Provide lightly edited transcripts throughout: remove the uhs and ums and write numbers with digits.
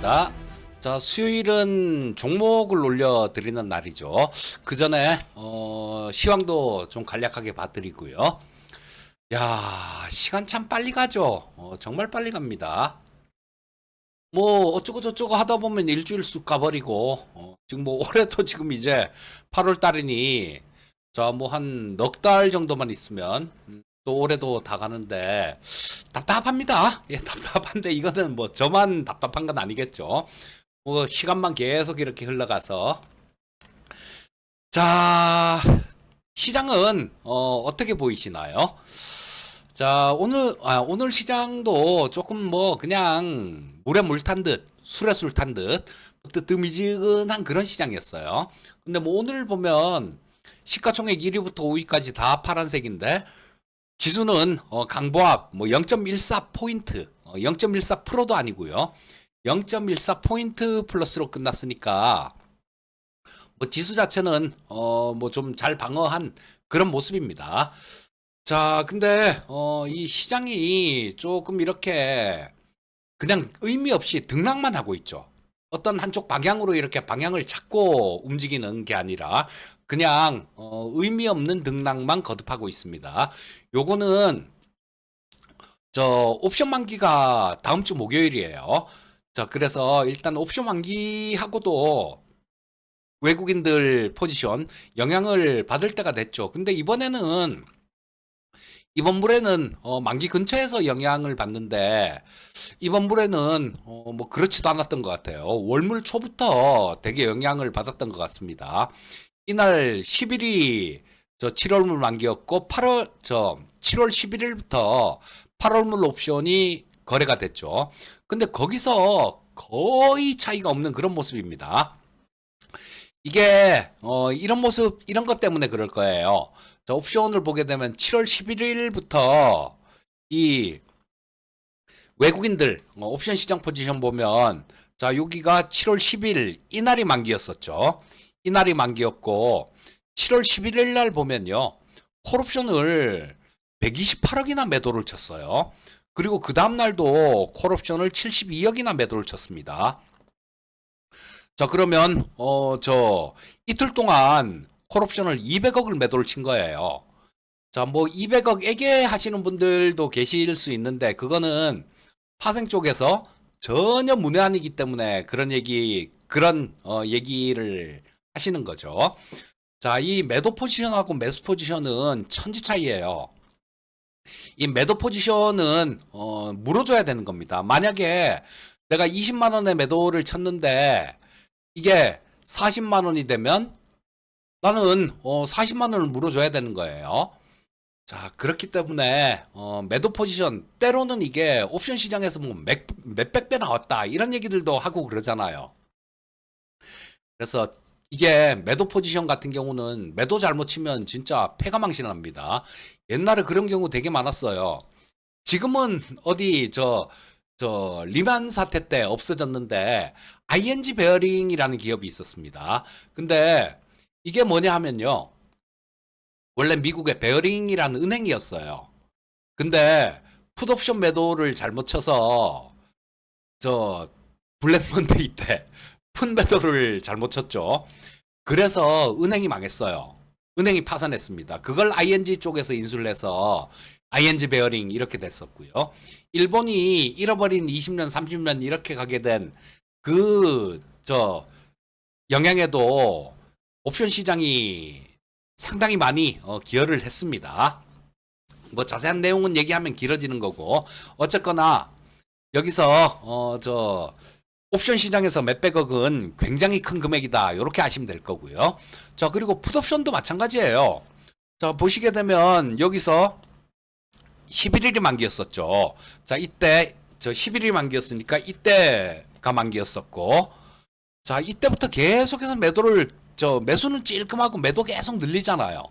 반갑습니다. 자, 수요일은 종목을 올려드리는 날이죠. 그 전에 시황도 좀 간략하게 봐드리고요. 야, 시간 참 빨리 가죠. 정말 빨리 갑니다. 뭐 어쩌고 저쩌고 하다 보면 일주일 쑥 가버리고 지금 뭐 올해도 지금 이제 8월 달이니 자, 뭐 한 넉 달 정도만 있으면 또 올해도 다 가는데 답답합니다. 예, 답답한데 이거는 뭐 저만 답답한 건 아니겠죠. 뭐 시간만 계속 이렇게 흘러가서 자, 시장은 어떻게 보이시나요? 자, 오늘 시장도 조금 뭐 그냥 물에 물 탄 듯, 술에 술 탄 듯, 뜨미지근한 그런 시장이었어요. 근데 뭐 오늘 보면 시가총액 1위부터 5위까지 다 파란색인데 지수는 강보합 뭐 0.14포인트, 0.14%도 아니고요. 0.14포인트 플러스로 끝났으니까 뭐 지수 자체는 뭐 좀 잘 방어한 그런 모습입니다. 자, 근데 이 시장이 조금 이렇게 그냥 의미 없이 등락만 하고 있죠. 어떤 한쪽 방향으로 이렇게 방향을 잡고 움직이는 게 아니라 그냥 의미 없는 등락만 거듭하고 있습니다. 요거는 저 옵션 만기가 다음 주 목요일이에요. 자, 그래서 일단 옵션 만기하고도 외국인들 포지션 영향을 받을 때가 됐죠. 근데 이번에는 이번 물에는 만기 근처에서 영향을 받는데 이번 물에는 뭐 그렇지도 않았던 것 같아요. 월물 초부터 되게 영향을 받았던 것 같습니다. 이날 10일이 저 7월물 만기였고 7월 11일부터 8월물 옵션이 거래가 됐죠. 근데 거기서 거의 차이가 없는 그런 모습입니다. 이게 이런 모습 이런 것 때문에 그럴 거예요. 자, 옵션을 보게 되면 7월 11일부터 이 외국인들 옵션 시장 포지션 보면 자, 여기가 7월 10일 이날이 만기였었죠. 이날이 만기였고 7월 11일 날 보면요. 콜옵션을 128억이나 매도를 쳤어요. 그리고 그 다음 날도 콜옵션을 72억이나 매도를 쳤습니다. 자, 그러면 저 이틀 동안 콜옵션을 200억을 매도를 친 거예요. 자, 뭐 200억 애게 하시는 분들도 계실 수 있는데 그거는 파생 쪽에서 전혀 문외한이기 때문에 그런 얘기를 하시는 거죠. 자, 이 매도 포지션하고 매수 포지션은 천지 차이예요. 이 매도 포지션은 물어줘야 되는 겁니다. 만약에 내가 20만 원에 매도를 쳤는데 이게 40만 원이 되면 나는 40만 원을 물어줘야 되는 거예요. 자, 그렇기 때문에 매도 포지션 때로는 이게 옵션 시장에서 뭐 몇백 배 나왔다 이런 얘기들도 하고 그러잖아요. 그래서 이게 매도 포지션 같은 경우는 매도 잘못 치면 진짜 패가망신합니다. 옛날에 그런 경우 되게 많았어요. 지금은 어디 저 리만 사태 때 없어졌는데 ING 베어링이라는 기업이 있었습니다. 근데 이게 뭐냐 하면요. 원래 미국의 베어링이라는 은행이었어요. 근데 풋옵션 매도를 잘못 쳐서 저 블랙먼데이 때 풋 매도를 잘못 쳤죠. 그래서 은행이 망했어요. 은행이 파산했습니다. 그걸 ING 쪽에서 인수를 해서 ING 베어링 이렇게 됐었고요. 일본이 잃어버린 20년, 30년 이렇게 가게 된 영향에도 옵션 시장이 상당히 많이 기여를 했습니다. 뭐 자세한 내용은 얘기하면 길어지는 거고 어쨌거나 여기서 저 옵션 시장에서 몇백억은 굉장히 큰 금액이다. 이렇게 아시면 될 거고요. 자, 그리고 풋옵션도 마찬가지예요. 자, 보시게 되면 여기서 11일이 만기였었죠. 자, 이때 저 11일이 만기였으니까 이때가 만기였었고 자, 이때부터 계속해서 매수는 찔끔하고 매도 계속 늘리잖아요.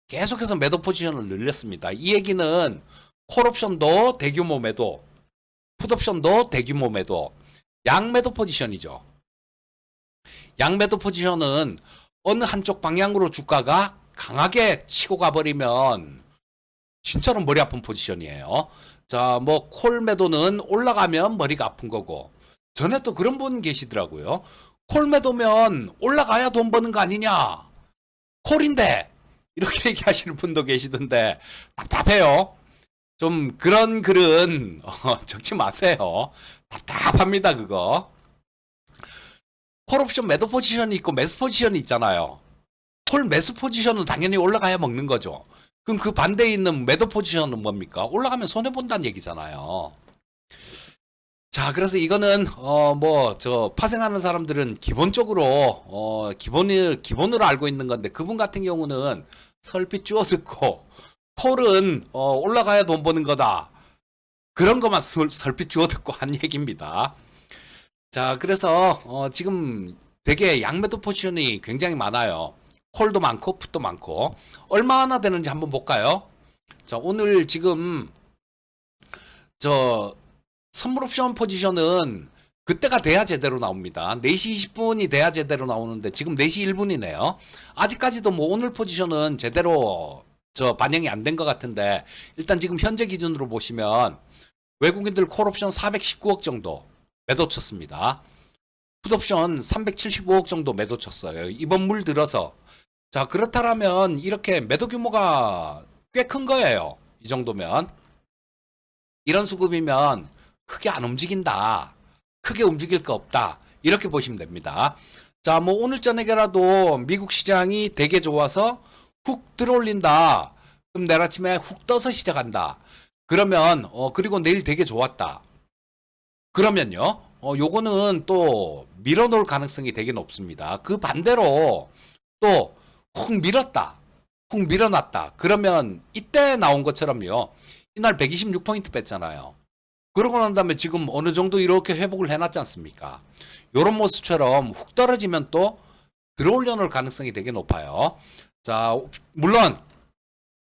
계속해서 매도 포지션을 늘렸습니다. 이 얘기는 콜옵션도 대규모 매도, 풋옵션도 대규모 매도, 양매도 포지션이죠. 양매도 포지션은 어느 한쪽 방향으로 주가가 강하게 치고 가버리면 진짜로 머리 아픈 포지션이에요. 자, 뭐 콜 매도는 올라가면 머리가 아픈 거고 전에 또 그런 분 계시더라고요. 콜 매도면 올라가야 돈 버는 거 아니냐? 콜인데 이렇게 얘기하시는 분도 계시던데 답답해요. 좀 그런 글은 적지 마세요. 답답합니다 그거. 콜옵션 매도 포지션이 있고 매수 포지션이 있잖아요. 콜 매수 포지션은 당연히 올라가야 먹는 거죠. 그럼 그 반대에 있는 매도 포지션은 뭡니까? 올라가면 손해 본다는 얘기잖아요. 자, 그래서 이거는 뭐 저 파생하는 사람들은 기본적으로 기본으로 알고 있는 건데, 그분 같은 경우는 설핏 주워 듣고 콜은 올라가야 돈 버는 거다, 그런 것만 설핏 주워 듣고 한 얘기입니다. 자, 그래서 지금 되게 양매도 포지션이 굉장히 많아요. 콜도 많고 풋도 많고. 얼마나 되는지 한번 볼까요? 자, 오늘 지금 저 선물 옵션 포지션은 그때가 돼야 제대로 나옵니다. 4시 20분이 돼야 제대로 나오는데 지금 4시 1분이네요. 아직까지도 뭐 오늘 포지션은 제대로 반영이 안 된 것 같은데, 일단 지금 현재 기준으로 보시면 외국인들 콜 옵션 419억 정도 매도 쳤습니다. 풋 옵션 375억 정도 매도 쳤어요. 이번 물 들어서. 자, 그렇다면 이렇게 매도 규모가 꽤 큰 거예요. 이 정도면. 이런 수급이면 크게 안 움직인다, 크게 움직일 거 없다, 이렇게 보시면 됩니다. 자, 뭐 오늘 저녁에라도 미국 시장이 되게 좋아서 훅 들어올린다, 그럼 내일 아침에 훅 떠서 시작한다, 그러면 그리고 내일 되게 좋았다, 그러면요 요거는 또 밀어놓을 가능성이 되게 높습니다. 그 반대로 또 훅 밀었다, 훅 밀어놨다, 그러면 이때 나온 것처럼요, 이날 126포인트 뺐잖아요. 그러고 난 다음에 지금 어느 정도 이렇게 회복을 해놨지 않습니까? 요런 모습처럼 훅 떨어지면 또 들어올려 놓을 가능성이 되게 높아요. 자, 물론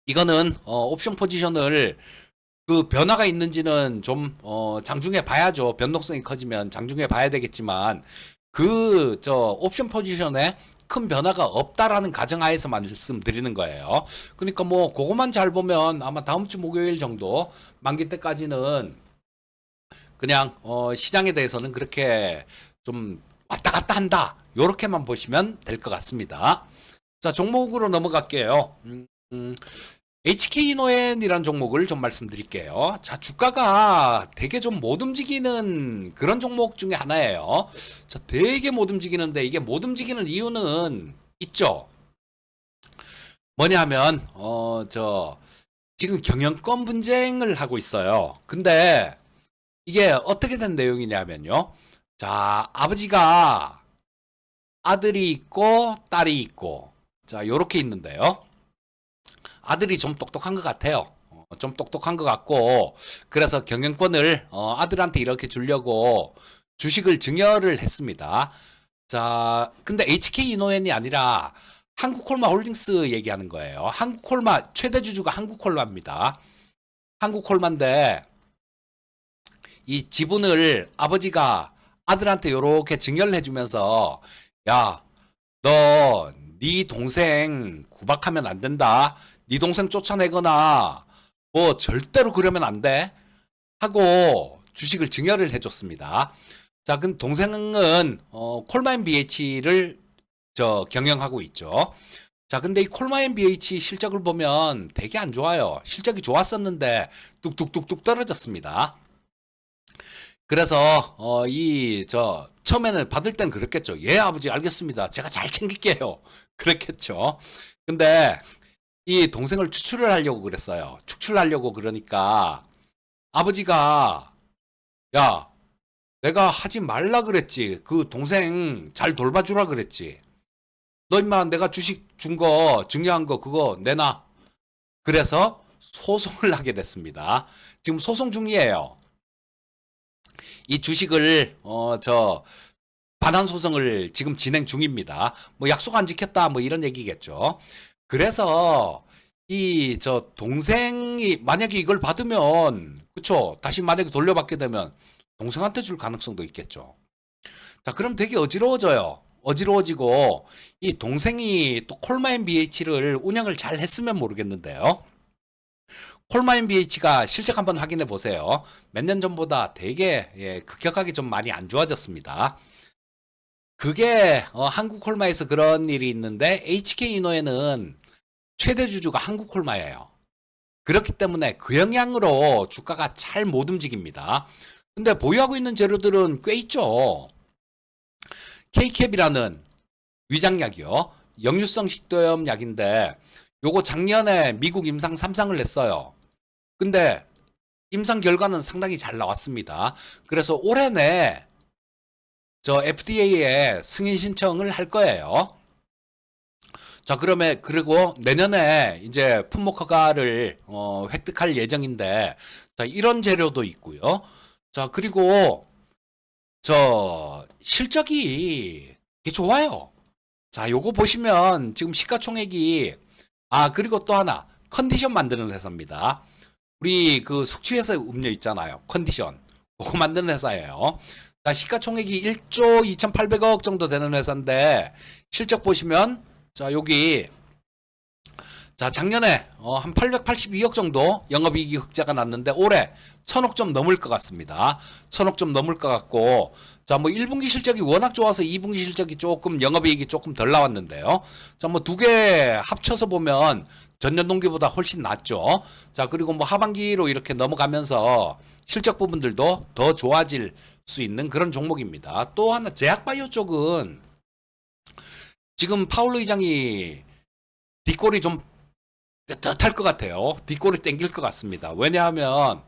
이거는 옵션 포지션을 그 변화가 있는지는 좀 장중에 봐야죠. 변동성이 커지면 장중에 봐야 되겠지만, 그 옵션 포지션에 큰 변화가 없다라는 가정하에서 말씀드리는 거예요. 그러니까 뭐 그것만 잘 보면 아마 다음 주 목요일 정도 만기 때까지는 그냥 시장에 대해서는 그렇게 좀 왔다 갔다 한다, 요렇게만 보시면 될 것 같습니다. 자, 종목으로 넘어갈게요. HK노엔이라는 종목을 좀 말씀드릴게요. 자, 주가가 되게 좀 못 움직이는 그런 종목 중에 하나예요. 자, 되게 못 움직이는데, 이게 못 움직이는 이유는 있죠. 뭐냐 하면 지금 경영권 분쟁을 하고 있어요. 근데 이게 어떻게 된 내용이냐면요. 자, 아버지가 아들이 있고 딸이 있고, 자, 요렇게 있는데요. 아들이 좀 똑똑한 것 같아요. 좀 똑똑한 것 같고, 그래서 경영권을 아들한테 이렇게 주려고 주식을 증여를 했습니다. 자, 근데 HK이노엔이 아니라 한국콜마 홀딩스 얘기하는 거예요. 한국콜마 최대 주주가 한국콜마입니다. 한국콜마인데 이 지분을 아버지가 아들한테 요렇게 증여를 해주면서, 야, 너 네 동생 구박하면 안 된다, 네 동생 쫓아내거나 뭐 절대로 그러면 안 돼 하고 주식을 증여를 해줬습니다. 자, 그 동생은 콜마인 BH를 경영하고 있죠. 자, 근데 이 콜마인 BH 실적을 보면 되게 안 좋아요. 실적이 좋았었는데 뚝뚝뚝뚝 떨어졌습니다. 그래서 처음에는 받을 땐 그랬겠죠. 예, 아버지 알겠습니다, 제가 잘 챙길게요, 그랬겠죠. 근데 이 동생을 추출을 하려고 그랬어요. 축출하려고 그러니까 아버지가, 야, 내가 하지 말라 그랬지, 그 동생 잘 돌봐주라 그랬지, 너 임마 내가 주식 준 거 증여한 거 그거 내놔. 그래서 소송을 하게 됐습니다. 지금 소송 중이에요. 이 주식을 반환 소송을 지금 진행 중입니다. 뭐 약속 안 지켰다 뭐 이런 얘기겠죠. 그래서 동생이 만약에 이걸 받으면, 그쵸, 다시 만약에 돌려받게 되면 동생한테 줄 가능성도 있겠죠. 자, 그럼 되게 어지러워져요. 어지러워지고 이 동생이 또 콜마인 BH를 운영을 잘 했으면 모르겠는데요. 콜마인 BH가 실적 한번 확인해 보세요. 몇 년 전보다 되게 급격하게 좀 많이 안 좋아졌습니다. 그게 한국 콜마에서 그런 일이 있는데 HK 이노에는 최대 주주가 한국 콜마예요. 그렇기 때문에 그 영향으로 주가가 잘 못 움직입니다. 근데 보유하고 있는 재료들은 꽤 있죠. K캡이라는 위장약이요. 역류성 식도염 약인데 요거 작년에 미국 임상 3상을 냈어요. 근데 임상 결과는 상당히 잘 나왔습니다. 그래서 올해 내 저 FDA에 승인 신청을 할 거예요. 자, 그러면 그리고 내년에 이제 품목 허가를 획득할 예정인데, 자, 이런 재료도 있고요. 자, 그리고 저 실적이 되게 좋아요. 자, 요거 보시면 지금 시가총액이, 그리고 또 하나 컨디션 만드는 회사입니다. 우리 그 숙취해서 음료 있잖아요. 컨디션. 그거 만드는 회사예요. 자, 시가총액이 1조 2,800억 정도 되는 회사인데 실적 보시면 자, 여기 자, 작년에 한 882억 정도 영업이익이 흑자가 났는데 올해 1,000억 좀 넘을 것 같습니다. 1,000억 좀 넘을 것 같고, 자, 뭐 1분기 실적이 워낙 좋아서 2분기 실적이 조금 영업이익이 조금 덜 나왔는데요. 자, 뭐 두 개 합쳐서 보면 전년 동기보다 훨씬 낫죠. 자, 그리고 뭐 하반기로 이렇게 넘어가면서 실적 부분들도 더 좋아질 수 있는 그런 종목입니다. 또 하나 제약바이오 쪽은 지금 파울로 의장이 뒷골이 좀 떳떳할 것 같아요. 뒷골이 땡길 것 같습니다. 왜냐하면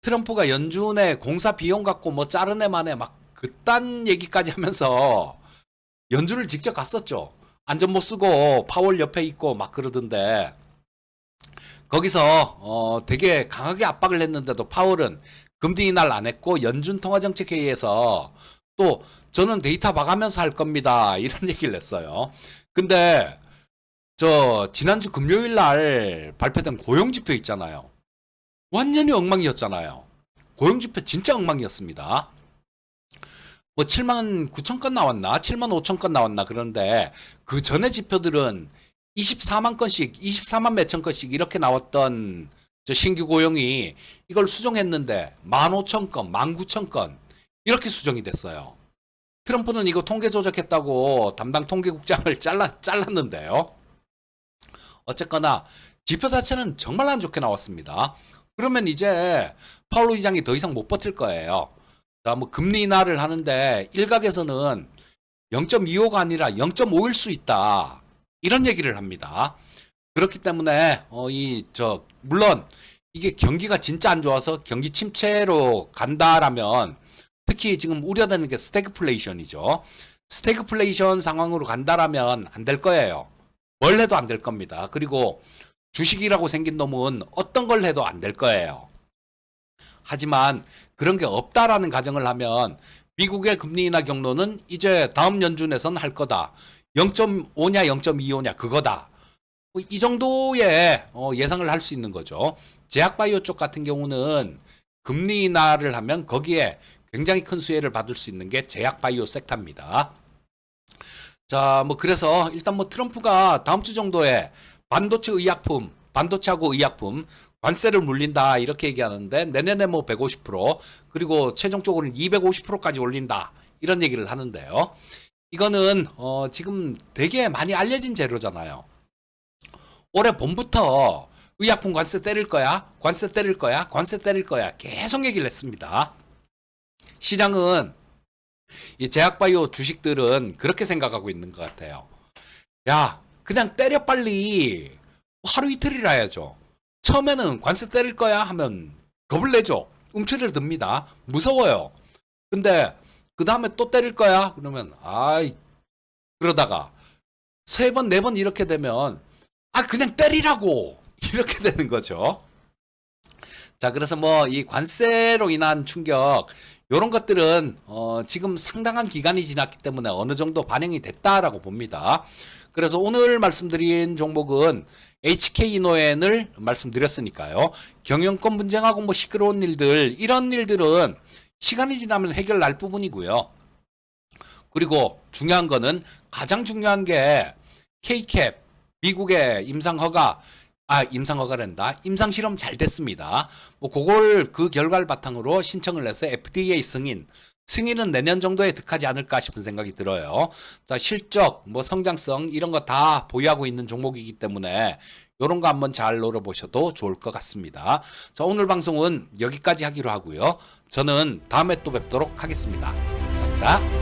트럼프가 연준에 공사 비용 갖고 뭐 자르네 마네 막 그딴 얘기까지 하면서 연준을 직접 갔었죠. 안전 못 쓰고 파월 옆에 있고 막 그러던데 거기서 되게 강하게 압박을 했는데도 파월은 금리 인하를 안 했고 연준 통화정책회의에서 또 저는 데이터 봐가면서 할 겁니다. 이런 얘기를 했어요. 근데 저 지난주 금요일 날 발표된 고용지표 있잖아요. 완전히 엉망이었잖아요. 고용지표 진짜 엉망이었습니다. 뭐 7만 9천 건 나왔나? 7만 5천 건 나왔나? 그런데 그 전에 지표들은 24만 건씩, 24만 몇천 건씩 이렇게 나왔던 저 신규 고용이 이걸 수정했는데 15,000건, 19,000건 이렇게 수정이 됐어요. 트럼프는 이거 통계 조작했다고 담당 통계국장을 잘랐는데요. 어쨌거나 지표 자체는 정말 안 좋게 나왔습니다. 그러면 이제 파울로 의장이 더 이상 못 버틸 거예요. 자, 뭐 금리 인하를 하는데 일각에서는 0.25가 아니라 0.5일 수 있다. 이런 얘기를 합니다. 그렇기 때문에 물론 이게 경기가 진짜 안 좋아서 경기 침체로 간다라면 특히 지금 우려되는 게 스태그플레이션이죠. 스태그플레이션 상황으로 간다라면 안 될 거예요. 뭘 해도 안 될 겁니다. 그리고 주식이라고 생긴 놈은 어떤 걸 해도 안 될 거예요. 하지만 그런 게 없다라는 가정을 하면 미국의 금리 인하 경로는 이제 다음 연준에서는 할 거다. 0.5냐 0.25냐 그거다. 이 정도의 예상을 할 수 있는 거죠. 제약바이오 쪽 같은 경우는 금리 인하를 하면 거기에 굉장히 큰 수혜를 받을 수 있는 게 제약바이오 섹터입니다. 자, 뭐 그래서 일단 뭐 트럼프가 다음 주 정도에 반도체하고 의약품 관세를 물린다 이렇게 얘기하는데 내년에 뭐 150% 그리고 최종적으로는 250%까지 올린다 이런 얘기를 하는데요. 이거는 지금 되게 많이 알려진 재료잖아요. 올해 봄부터 의약품 관세 때릴 거야, 관세 때릴 거야, 관세 때릴 거야 계속 얘기를 했습니다. 시장은 이 제약바이오 주식들은 그렇게 생각하고 있는 것 같아요. 야, 그냥 때려 빨리. 하루 이틀이라 해야죠. 처음에는 관세 때릴 거야 하면 겁을 내죠. 움츠려 듭니다. 무서워요. 근데 그 다음에 또 때릴 거야 그러면 그러다가 세 번, 네 번 이렇게 되면 그냥 때리라고 이렇게 되는 거죠. 자, 그래서 뭐 이 관세로 인한 충격 이런 것들은 지금 상당한 기간이 지났기 때문에 어느 정도 반영이 됐다라고 봅니다. 그래서 오늘 말씀드린 종목은 HK이노엔을 말씀드렸으니까요. 경영권 분쟁하고 뭐 시끄러운 일들 이런 일들은 시간이 지나면 해결날 부분이고요. 그리고 중요한 거는 가장 중요한 게 K캡 미국의 임상 허가 임상 허가된다. 임상 실험 잘 됐습니다. 뭐 그걸 그 결과를 바탕으로 신청을 해서 FDA 승인은 내년 정도에 득하지 않을까 싶은 생각이 들어요. 자, 실적, 뭐 성장성 이런 거 다 보유하고 있는 종목이기 때문에 이런 거 한번 잘 노려보셔도 좋을 것 같습니다. 자, 오늘 방송은 여기까지 하기로 하고요. 저는 다음에 또 뵙도록 하겠습니다. 감사합니다.